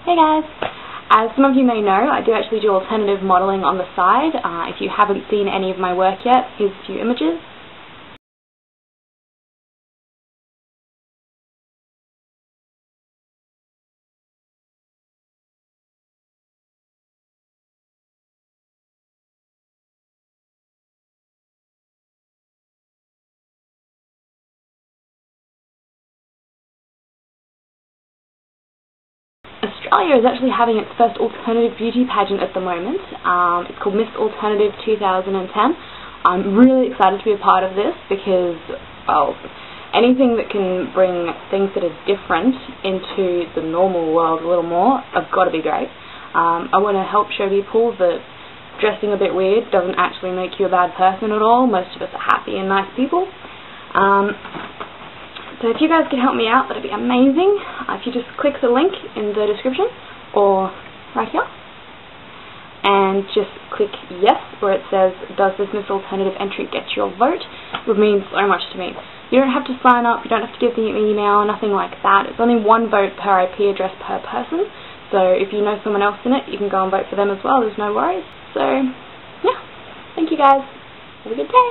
Hey guys! As some of you may know, I do actually do alternative modelling on the side. If you haven't seen any of my work yet, here's a few images. Australia is actually having its first alternative beauty pageant at the moment. It's called Miss Alternative 2010. I'm really excited to be a part of this because, well, anything that can bring things that are different into the normal world a little more have got to be great. I want to help show people that dressing a bit weird doesn't actually make you a bad person at all. Most of us are happy and nice people. So if you guys could help me out, that'd be amazing. If you just click the link in the description, or right here, and just click yes, where it says, does this Miss Alternative entry get your vote? It would mean so much to me. You don't have to sign up, you don't have to give the email, nothing like that. It's only one vote per IP address per person, so if you know someone else in it, you can go and vote for them as well, there's no worries. So, yeah, thank you guys. Have a good day.